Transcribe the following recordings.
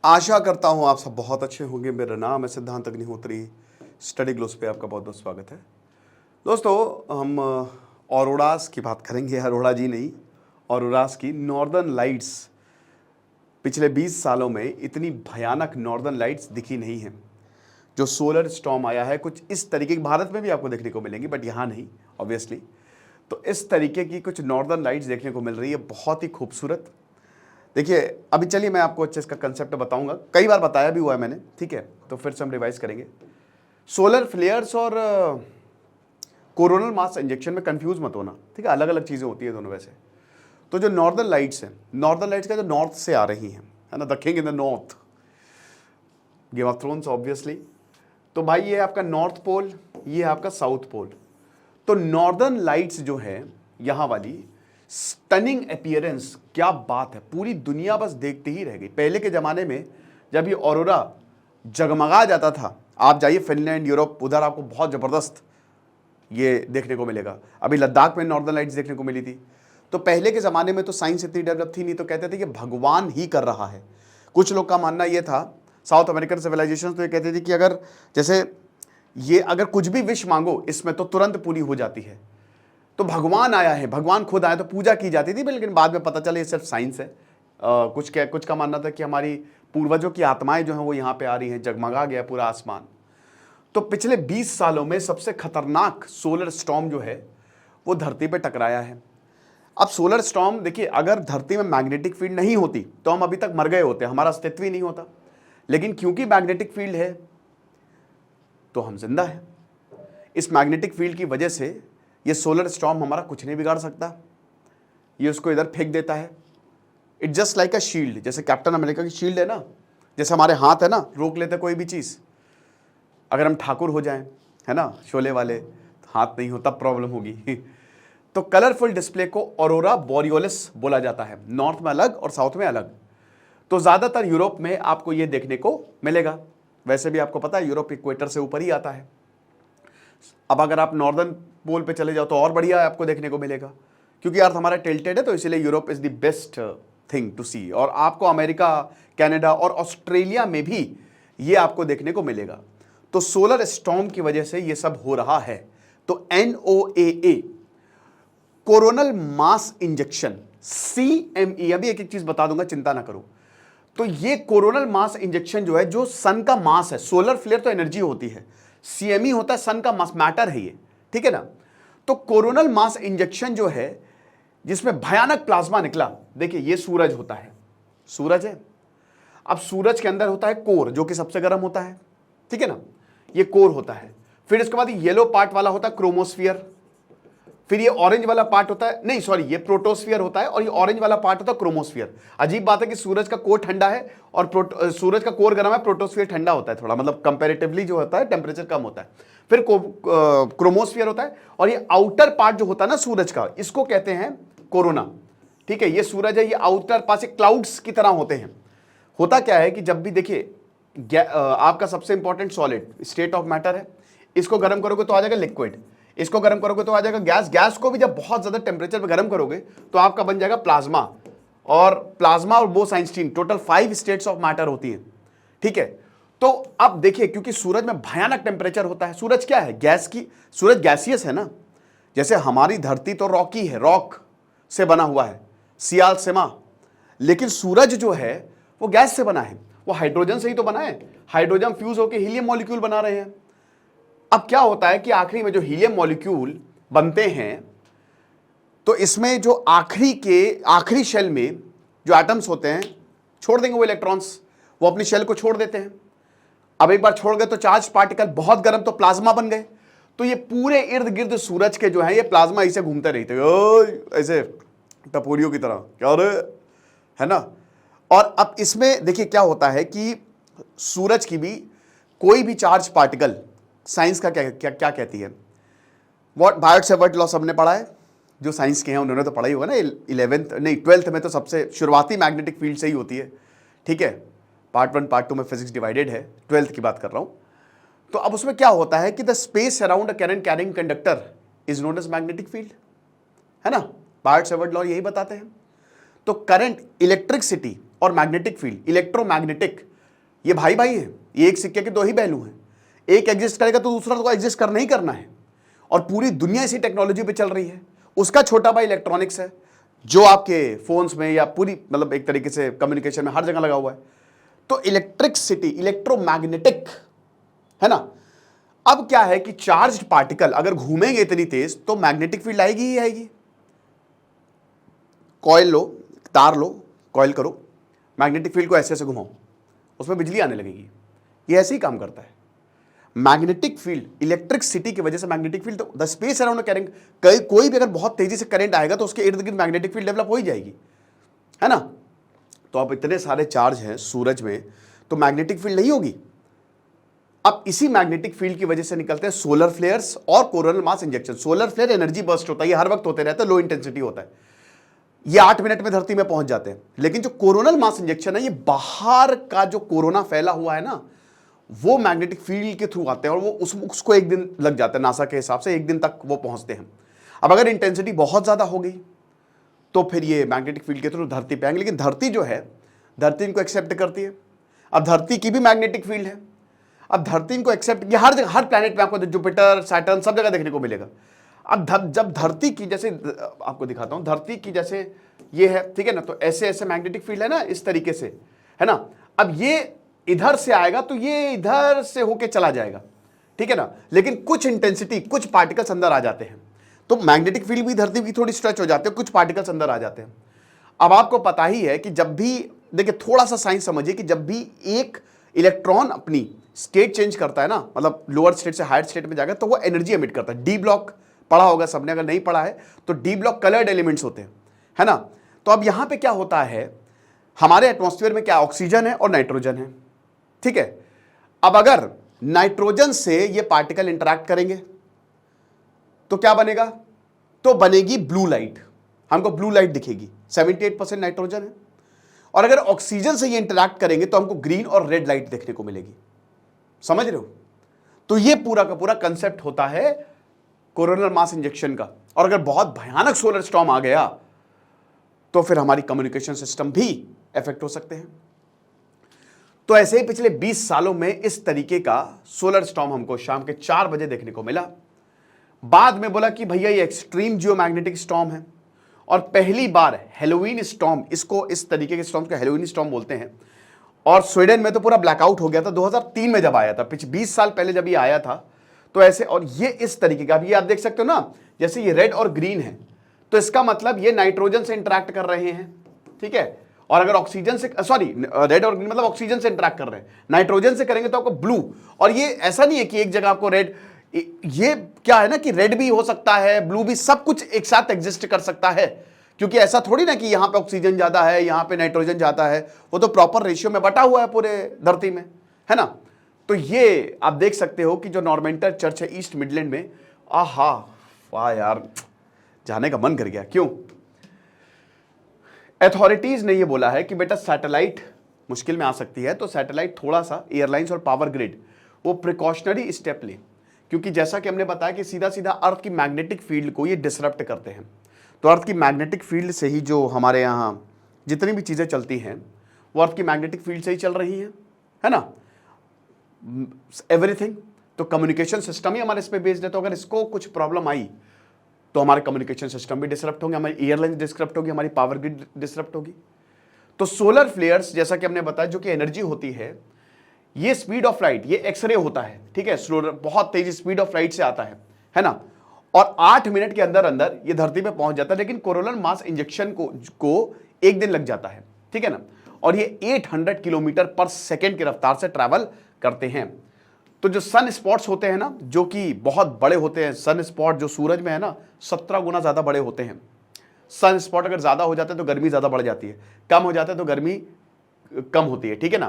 आशा करता हूँ आप सब बहुत अच्छे होंगे। मेरा नाम है सिद्धांत अग्निहोत्री। स्टडी ग्लोस पे आपका बहुत बहुत स्वागत है। दोस्तों, हम ऑरोरास की बात करेंगे। अरोड़ा जी नहीं, ऑरोरास की। नॉर्दर्न लाइट्स पिछले 20 सालों में इतनी भयानक नॉर्दर्न लाइट्स दिखी नहीं हैं। जो सोलर स्टॉर्म आया है कुछ इस तरीके की, भारत में भी आपको देखने को मिलेंगी बट यहाँ नहीं ऑब्वियसली। तो इस तरीके की कुछ नॉर्दर्न लाइट्स देखने को मिल रही है, बहुत ही खूबसूरत। देखिए, अभी चलिए मैं आपको अच्छे इसका कंसेप्ट बताऊंगा। कई बार बताया भी हुआ है मैंने, ठीक है, तो फिर से हम रिवाइज करेंगे। सोलर फ्लेयर्स और कोरोनल मास इंजेक्शन में कंफ्यूज मत होना, ठीक है, अलग अलग चीज़ें होती है दोनों वैसे। तो जो नॉर्दर्न लाइट्स हैं, नॉर्दर्न लाइट्स का जो नॉर्थ से आ रही हैं, है ना, the king in the north, game of thrones obviously. तो भाई ये आपका नॉर्थ पोल, ये आपका साउथ पोल। तो नॉर्दर्न लाइट्स जो है यहाँ वाली, स्टनिंग अपीयरेंस, क्या बात है, पूरी दुनिया बस देखते ही रह गई। पहले के ज़माने में जब ये ऑरोरा जगमगा जाता था, आप जाइए फिनलैंड, यूरोप, उधर आपको बहुत ज़बरदस्त ये देखने को मिलेगा। अभी लद्दाख में नॉर्दर्न लाइट्स देखने को मिली थी। तो पहले के ज़माने में तो साइंस इतनी डेवलप थी नहीं, तो कहते थे कि भगवान ही कर रहा है। कुछ लोग का मानना ये था, साउथ अमेरिकन सिविलाइजेशन, तो ये कहते थे कि अगर जैसे ये अगर कुछ भी विश मांगो इसमें तो तुरंत पूरी हो जाती है। तो भगवान आया है, भगवान खुद आया, तो पूजा की जाती थी। लेकिन बाद में पता चला ये सिर्फ साइंस है। कुछ का मानना था कि हमारी पूर्वजों की आत्माएं जो हैं वो यहाँ पे आ रही हैं, जगमगा गया पूरा आसमान। तो पिछले 20 सालों में सबसे खतरनाक सोलर स्टॉर्म जो है वो धरती पे टकराया है। अब सोलर स्टॉर्म, देखिए, अगर धरती में मैग्नेटिक फील्ड नहीं होती तो हम अभी तक मर गए होते, हमारा अस्तित्व ही नहीं होता। लेकिन क्योंकि मैग्नेटिक फील्ड है तो हम जिंदा हैं। इस मैग्नेटिक फील्ड की वजह से ये सोलर स्टॉर्म हमारा कुछ नहीं बिगाड़ सकता। ये उसको इधर फेंक देता है। It just like a shield, जैसे कैप्टन अमेरिका की शील्ड है ना, जैसे हमारे हाथ है ना, रोक लेते कोई भी चीज़। अगर हम ठाकुर हो जाएं, है ना, शोले वाले, हाथ नहीं हो तब प्रॉब्लम होगी। तो कलरफुल डिस्प्ले को ऑरोरा बोरियोलिस बोला जाता है। नॉर्थ में अलग और साउथ में अलग। तो ज़्यादातर यूरोप में आपको ये देखने को मिलेगा। वैसे भी आपको पता है यूरोप इक्वेटर से ऊपर ही आता है। अब अगर आप नॉर्दर्न पोल पे चले जाओ तो और बढ़िया आपको देखने को मिलेगा, क्योंकि अर्थ हमारा टिल्टेड है, तो इसलिए Europe is the best thing to see. और आपको अमेरिका, कनाडा और ऑस्ट्रेलिया में भी ये आपको देखने को मिलेगा। तो सोलर स्टॉर्म की वजह से ये सब हो रहा है। तो NOAA, coronal mass injection, CME, अभी एक एक चीज बता दूंगा, चिंता ना करो। तो ये कोरोनल मास इंजेक्शन जो है, जो सन का मास है, सोलर फ्लेयर तो एनर्जी होती है, CME होता है सन का मास, मैटर है ये, ठीक है ना। तो कोरोनल मास इंजेक्शन जो है, जिसमें भयानक प्लाज्मा निकला। देखिए, ये सूरज होता है, सूरज है। अब सूरज के अंदर होता है कोर, जो कि सबसे गर्म होता है, ठीक है ना, ये कोर होता है। फिर इसके बाद येलो पार्ट वाला होता है क्रोमोस्फियर। फिर ये ऑरेंज वाला पार्ट होता है, नहीं सॉरी, ये प्रोटोस्फियर होता है, और ये ऑरेंज वाला पार्ट होता है क्रोमोस्फियर। अजीब बात है कि सूरज का कोर ठंडा है और सूरज का कोर गर्म है, प्रोटोस्फियर ठंडा होता है थोड़ा, मतलब कंपैरेटिवली जो होता है टेम्परेचर कम होता है। फिर क्रोमोस्फियर होता है, और ये आउटर पार्ट जो होता है ना सूरज का, इसको कहते हैं कोरोना, ठीक है। ये सूरज है, ये आउटर पार्ट से क्लाउड्स की तरह होते हैं। होता क्या है कि जब भी देखिए, आपका सबसे important solid state of matter है, इसको गर्म करोगे तो आ जाएगा लिक्विड, इसको गर्म करोगे तो आ जाएगा गैस, गैस को भी जब बहुत ज्यादा टेम्परेचर पे गर्म करोगे तो आपका बन जाएगा प्लाज्मा। और प्लाज्मा और Bose-Einstein, total 5 states of matter होती हैं, ठीक है। तो अब देखिए, क्योंकि सूरज में भयानक टेम्परेचर होता है, सूरज क्या है, गैस की, सूरज गैसियस है ना। जैसे हमारी धरती तो रॉकी है, रॉक से बना हुआ है, सियाल सेमा। लेकिन सूरज जो है वो गैस से बना है, वो हाइड्रोजन से ही तो बना है। हाइड्रोजन फ्यूज होकर हीलियम मॉलिक्यूल बना रहे हैं। अब क्या होता है कि आखिरी में जो हीलियम मॉलिक्यूल बनते हैं, तो इसमें जो आखिरी शेल में जो एटम्स होते हैं, छोड़ देंगे वो इलेक्ट्रॉन्स, वो अपनी शेल को छोड़ देते हैं। अब एक बार छोड़ गए तो चार्ज पार्टिकल बहुत गर्म, तो प्लाज्मा बन गए। तो ये पूरे इर्द गिर्द सूरज के जो है ये प्लाज्मा ऐसे घूमते रहते हैं, ऐसे टपोरियों की तरह, क्या रे, है ना। और अब इसमें देखिए क्या होता है कि सूरज की भी कोई भी चार्ज पार्टिकल, साइंस का क्या कहती है, व्हाट बायोट सेवर्ट लॉ सबने पढ़ा है, जो साइंस के हैं उन्होंने तो पढ़ा ही होगा ना, 11th नहीं 12th में तो सबसे शुरुआती मैग्नेटिक फील्ड से ही होती है, ठीक है। पार्ट 1 पार्ट 2 में फिजिक्स डिवाइडेड है, 12th की बात कर रहा हूं। तो अब उसमें क्या होता है कि the space around a current carrying conductor is known as magnetic field, है ना। बायोट सेवर्ट लॉ यही बताते हैं। तो करंट, इलेक्ट्रिसिटी और मैग्नेटिक फील्ड, इलेक्ट्रोमैग्नेटिक, ये भाई भाई हैं, ये एक सिक्के के दो ही पहलू हैं। एक एग्जिस्ट करेगा तो दूसरा को एग्जिस्ट करना ही करना है। और पूरी दुनिया इसी टेक्नोलॉजी पे चल रही है। उसका छोटा भाई इलेक्ट्रॉनिक्स है, जो आपके फोन्स में या पूरी मतलब एक तरीके से कम्युनिकेशन में हर जगह लगा हुआ है। तो इलेक्ट्रिसिटी, इलेक्ट्रोमैग्नेटिक, है ना। अब क्या है कि चार्ज्ड पार्टिकल अगर घूमेंगे इतनी तेज तो मैग्नेटिक फील्ड आएगी ही आएगी। कॉइल लो, तार लो, कॉइल करो, मैग्नेटिक फील्ड को ऐसे ऐसे घुमाओ, उसमें बिजली आने लगेगी। ये ऐसे ही काम करता है। मैग्नेटिक फील्ड, इलेक्ट्रिसिटी की वजह से मैग्नेटिक फील्ड, तो द स्पेस अराउंड करंट, कोई भी अगर बहुत तेजी से करंट आएगा तो उसके इर्द गिर्द मैग्नेटिक फील्ड डेवलप हो ही जाएगी, है ना। तो अब इतने सारे चार्ज हैं सूरज में, तो मैग्नेटिक फील्ड नहीं होगी। अब इसी मैग्नेटिक फील्ड की वजह से निकलते हैं सोलर फ्लेयर्स और coronal mass injection. Solar flare energy burst होता है, ये हर वक्त होते रहता है, लो इंटेंसिटी होता है, ये 8 मिनट में धरती में पहुंच जाते हैं। लेकिन जो कोरोनल मास इंजेक्शन है, ये बाहर का जो कोरोना फैला हुआ है ना, वो मैग्नेटिक फील्ड के थ्रू आते हैं और वो उसको एक दिन लग जाता है, नासा के हिसाब से 1 दिन तक वो पहुंचते हैं। अब अगर इंटेंसिटी बहुत ज्यादा हो गई तो फिर ये मैग्नेटिक फील्ड के थ्रू धरती पे आएंगे। लेकिन धरती जो है, धरती इनको एक्सेप्ट करती है। अब धरती की भी मैग्नेटिक फील्ड है। अब धरती इनको एक्सेप्ट, ये हर जगह, हर प्लैनेट में आपको जुपिटर, सैटर्न सब जगह देखने को मिलेगा। अब जब धरती की, जैसे आपको दिखाता हूं, धरती की जैसे ये है, ठीक है ना, तो ऐसे ऐसे मैग्नेटिक फील्ड है ना, इस तरीके से, है ना। अब ये इधर से आएगा तो ये इधर से होके चला जाएगा, ठीक है ना। लेकिन कुछ इंटेंसिटी, कुछ पार्टिकल्स अंदर आ जाते हैं, तो मैग्नेटिक फील्ड भी धरती की थोड़ी स्ट्रेच हो जाती है, कुछ पार्टिकल्स अंदर आ जाते हैं। अब आपको पता ही है कि जब भी, देखिए थोड़ा सा साइंस समझिए, कि जब भी एक इलेक्ट्रॉन अपनी स्टेट चेंज करता है ना, मतलब लोअर स्टेट से हायर स्टेट में जाएगा, तो वो एनर्जी एमिट करता है। डी ब्लॉक पढ़ा होगा सबने, अगर नहीं पढ़ा है तो डी ब्लॉक कलर्ड एलिमेंट्स होते हैं, है ना। तो अब यहां पे क्या होता है, हमारे एटमॉस्फेयर में क्या ऑक्सीजन है और नाइट्रोजन है, ठीक है। अब अगर नाइट्रोजन से ये पार्टिकल इंटरैक्ट करेंगे तो क्या बनेगा, तो बनेगी ब्लू लाइट, हमको ब्लू लाइट दिखेगी, 78% नाइट्रोजन है। और अगर ऑक्सीजन से ये इंटरैक्ट करेंगे तो हमको ग्रीन और रेड लाइट देखने को मिलेगी। समझ रहे हो। तो ये पूरा का पूरा कंसेप्ट होता है कोरोनल मास इंजेक्शन का। और अगर बहुत भयानक सोलर स्टॉर्म आ गया तो फिर हमारी कम्युनिकेशन सिस्टम भी इफेक्ट हो सकते हैं। तो ऐसे ही पिछले 20 सालों में इस तरीके का सोलर स्टॉर्म हमको शाम के 4 बजे देखने को मिला। बाद में बोला कि भैया ये एक्सट्रीम जियोमैग्नेटिक स्टॉर्म है, और पहली बार हेलोवीन स्टॉर्म, इसको इस तरीके के स्टॉर्म को हेलोवीन स्टॉर्म बोलते हैं। और स्वीडन में तो पूरा ब्लैकआउट हो गया था 2003 में जब आया था, पिछले 20 साल पहले जब ये आया था। तो ऐसे, और ये इस तरीके का, ये आप देख सकते हो ना, जैसे ये रेड और ग्रीन है, तो इसका मतलब ये नाइट्रोजन से इंटरैक्ट कर रहे हैं, ठीक है। और अगर ऑक्सीजन से, सॉरी, रेड और ग्रीन मतलब ऑक्सीजन से इंटरैक्ट कर रहे हैं, नाइट्रोजन से करेंगे तो आपको ब्लू। और ये ऐसा नहीं है कि एक जगह आपको रेड, ये क्या है ना कि रेड भी हो सकता है, ब्लू भी, सब कुछ एक साथ एग्जिस्ट कर सकता है। क्योंकि ऐसा थोड़ी ना कि यहां पे ऑक्सीजन ज्यादा है, यहां पे नाइट्रोजन ज्यादा है, वो तो प्रॉपर रेशियो में बटा हुआ है पूरे धरती में, है ना। तो ये आप देख सकते हो कि जो नॉर्मेंटर चर्च है ईस्ट मिडलैंड में, आहा वाह यार, जाने का मन कर गया। क्यों? अथॉरिटीज ने ये बोला है कि बेटा सैटेलाइट मुश्किल में आ सकती है, तो सैटेलाइट थोड़ा सा एयरलाइंस और पावर ग्रिड वो प्रिकॉशनरी स्टेप ले, क्योंकि जैसा कि हमने बताया कि सीधा सीधा अर्थ की मैग्नेटिक फील्ड को ये डिसरप्ट करते हैं। तो अर्थ की मैग्नेटिक फील्ड से ही जो हमारे यहाँ जितनी भी चीज़ें चलती हैं वो अर्थ की मैग्नेटिक फील्ड से ही चल रही हैं, है ना, एवरीथिंग। तो कम्युनिकेशन सिस्टम ही हमारे इस पर बेस्ड है। तो अगर इसको कुछ प्रॉब्लम आई तो हमारे कम्युनिकेशन सिस्टम भी डिसरप्ट होंगे, हमारी एयरलाइन डिसरप्ट होगी, हमारी पावर ग्रिड डिसरप्ट होगी। तो सोलर फ्लेयर्स, जैसा कि हमने बताया, जो कि एनर्जी होती है, ये स्पीड ऑफ लाइट, ये एक्सरे होता है, ठीक है, बहुत तेजी स्पीड ऑफ लाइट से आता है ना। और 8 मिनट के अंदर अंदर ये धरती पे पहुंच जाता है। लेकिन कोरोनल मास इंजेक्शन को 1 दिन लग जाता है, ठीक है ना। और ये 800 किलोमीटर पर सेकेंड की रफ्तार से ट्रैवल करते हैं। तो जो सन स्पॉट्स होते हैं ना, जो कि बहुत बड़े होते हैं, सन स्पॉट जो सूरज में है ना, 17 गुना ज्यादा बड़े होते हैं। सन स्पॉट अगर ज्यादा हो जाते हैं तो गर्मी ज्यादा बढ़ जाती है, कम हो जाता है तो गर्मी कम होती है, ठीक है ना।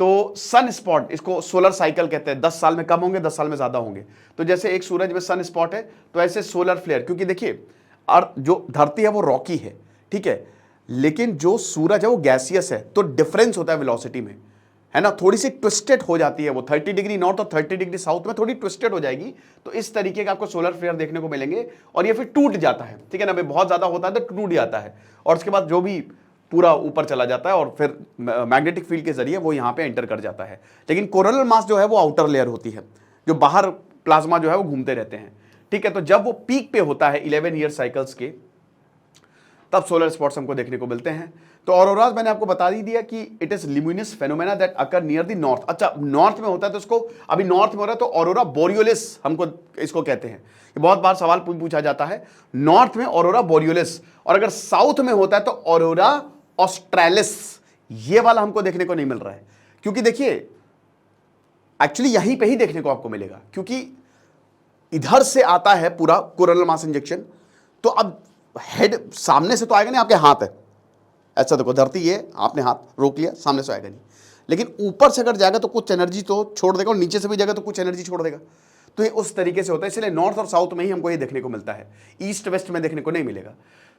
तो सन स्पॉट, इसको सोलर साइकिल कहते हैं, 10 साल में कम होंगे, 10 साल में ज्यादा होंगे। तो जैसे एक सूरज में सन स्पॉट है, तो ऐसे सोलर फ्लेयर, क्योंकि देखिए अर्थ, जो धरती है वो रॉकी है, ठीक है, लेकिन जो सूरज है वो गैसियस है, तो डिफरेंस होता है वेलोसिटी में, है ना, थोड़ी सी ट्विस्टेड हो जाती है वो, 30 डिग्री नॉर्थ और 30 डिग्री साउथ में थोड़ी ट्विस्टेड हो जाएगी। तो इस तरीके का आपको सोलर फ्लेयर देखने को मिलेंगे, और ये फिर टूट जाता है, ठीक है ना, बहुत ज्यादा होता है तो टूट जाता है। और उसके बाद जो भी पूरा ऊपर चला जाता है और फिर मैग्नेटिक फील्ड के जरिए वो यहाँ पे एंटर कर जाता है। लेकिन कोरोनल मास जो है वो आउटर लेयर होती है, जो बाहर प्लाज्मा जो है वो घूमते रहते हैं, ठीक है। तो जब वो पीक पे होता है 11 ईयर साइकिल्स के, तब सोलर स्पॉट्स हमको देखने को मिलते हैं। तो ऑरोराज मैंने आपको बता ही दिया कि it is luminous phenomena that occur near the north. अच्छा, नॉर्थ में होता है तो इसको, अभी नॉर्थ में हो रहा है तो ऑरोरा बोरियोलिस हमको इसको कहते हैं। ये बहुत बार सवाल पूछा जाता है, नॉर्थ में ऑरोरा बोरियोलिस, और अगर साउथ में होता है तो ऑरोरा ऑस्ट्रेलिस। ये वाला हमको देखने को नहीं मिल रहा है, क्योंकि देखिए एक्चुअली यहीं पे ही देखने को आपको मिलेगा, क्योंकि इधर से आता है पूरा कोरोनल मास इंजेक्शन। तो अब हेड सामने से तो आएगा नहीं, आपके हाथ है ऐसा, देखो धरती ये, आपने हाथ रोक लिया, सामने से आएगा नहीं, लेकिन ऊपर से अगर जाएगा तो कुछ एनर्जी तो छोड़ देगा, और नीचे से भी जाएगा तो कुछ एनर्जी छोड़ देगा। तो ये उस तरीके से होता है, इसलिए नॉर्थ और साउथ में ही हमको ये देखने को मिलता है, ईस्ट वेस्ट में देखने को नहीं मिलेगा।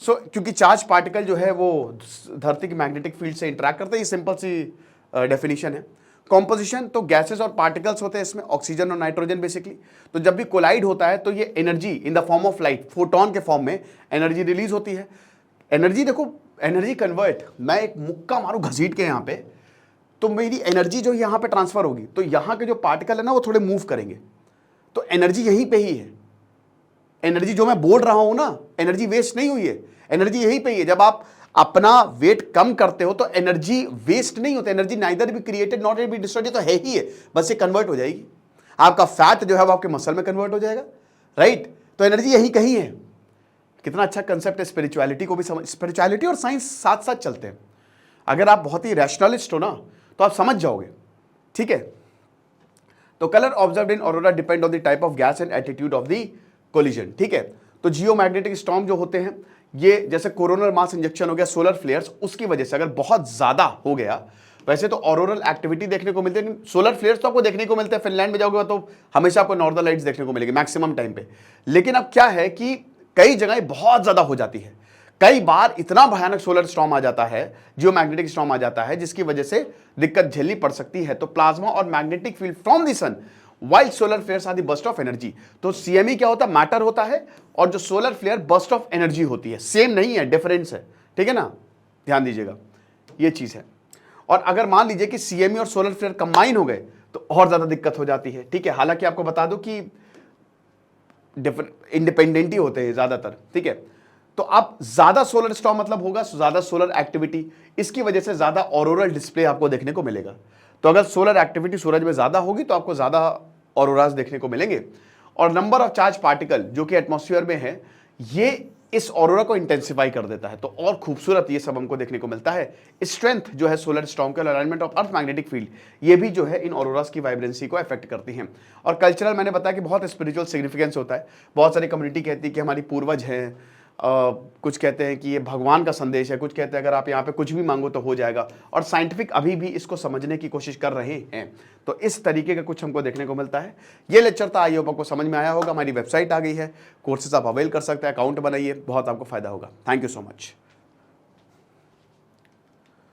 क्योंकि चार्ज पार्टिकल जो है वो धरती की मैग्नेटिक फील्ड से इंटरेक्ट करते हैं, ये सिंपल सी डेफिनेशन है। कॉम्पोजिशन, तो गैसेस और पार्टिकल्स होते हैं इसमें, ऑक्सीजन और नाइट्रोजन बेसिकली। तो जब भी कोलाइड होता है तो ये energy in the form of light, photon के फॉर्म में एनर्जी रिलीज होती है। एनर्जी देखो, एनर्जी कन्वर्ट, मैं एक मुक्का मारूं घसीट के यहाँ पे, तो मेरी एनर्जी जो यहाँ पे ट्रांसफर होगी, तो यहाँ के जो पार्टिकल है ना वो थोड़े मूव करेंगे, तो एनर्जी यहीं पे ही है। एनर्जी जो मैं बोल रहा हूं ना, एनर्जी वेस्ट नहीं हुई है, एनर्जी यहीं पे ही है। जब आप अपना वेट कम करते हो तो एनर्जी वेस्ट नहीं होता, energy neither be created not be destroyed, तो है ही है, बस ये कन्वर्ट हो जाएगी। आपका फैट जो है वो आपके मसल में कन्वर्ट हो जाएगा, राइट। तो एनर्जी यही कहीं है। कितना अच्छा कंसेप्ट है, स्पिरिचुअलिटी को भी समझ, स्पिरिचुअलिटी और साइंस साथ साथ चलते हैं। अगर आप बहुत ही रैशनलिस्ट हो ना तो आप समझ जाओगे, ठीक है। तो colour observed in aurora depend on the type of gas and attitude of the collision, ठीक है। तो जियोमैग्नेटिक स्टॉर्म जो होते हैं, ये जैसे कोरोनल मास इंजेक्शन हो गया, सोलर फ्लेयर्स, उसकी वजह से अगर बहुत ज्यादा हो गया, वैसे तो ऑरोरल एक्टिविटी देखने को मिलती है, लेकिन सोलर फ्लेयर्स तो आपको देखने को मिलते हैं। फिनलैंड में जाओगे तो हमेशा आपको नॉर्दर्न लाइट्स देखने को मिलेगी मैक्सिमम टाइम पे। लेकिन अब क्या है कि कई जगह बहुत ज्यादा हो जाती है, कई बार इतना भयानक सोलर स्टॉर्म आ जाता है, जियोमैग्नेटिक स्टॉर्म आ जाता है, जिसकी वजह से दिक्कत झेलनी पड़ सकती है। तो प्लाज्मा और magnetic field from the sun while solar flares are the burst of energy. तो सीएमई क्या होता है, मैटर होता है, और जो solar flare burst of energy होती है, सेम नहीं है, डिफरेंस है, ठीक है ना, ध्यान दीजिएगा, ये चीज है। और अगर मान लीजिए कि सीएमई और सोलर फ्लेयर कंबाइन हो गए तो और ज्यादा दिक्कत हो जाती है, ठीक है। हालांकि आपको बता दूं कि इंडिपेंडेंट ही होते हैं ज्यादातर, ठीक है। तो अब ज्यादा सोलर स्टॉर्म मतलब होगा ज्यादा सोलर एक्टिविटी, इसकी वजह से ज्यादा ऑरोरल डिस्प्ले आपको देखने को मिलेगा। तो अगर सोलर एक्टिविटी सूरज में ज्यादा होगी तो आपको ज्यादा ऑरोरास देखने को मिलेंगे। और नंबर ऑफ चार्ज पार्टिकल जो कि एटमॉस्फेयर में है, ये इस ऑरोरा को इंटेंसिफाई कर देता है, तो और खूबसूरत ये सब हमको देखने को मिलता है। स्ट्रेंथ जो है सोलर स्टॉर्म के alignment of earth magnetic field, ये भी जो है इन ऑरोरास की वाइब्रेंसी को अफेक्ट करती हैं। और कल्चरल, मैंने बताया कि बहुत स्पिरिचुअल सिग्निफिकेंस होता है। बहुत सारी कम्युनिटी कहती है कि हमारी पूर्वज हैं, कुछ कहते हैं कि ये भगवान का संदेश है, कुछ कहते हैं अगर आप यहाँ पे कुछ भी मांगो तो हो जाएगा। और साइंटिफिक अभी भी इसको समझने की कोशिश कर रहे हैं। तो इस तरीके का कुछ हमको देखने को मिलता है। ये लेक्चर था, आई होप आपको समझ में आया होगा। हमारी वेबसाइट आ गई है, कोर्सेज आप अवेल कर सकते हैं, अकाउंट बनाइए, बहुत आपको फायदा होगा। Thank you so much.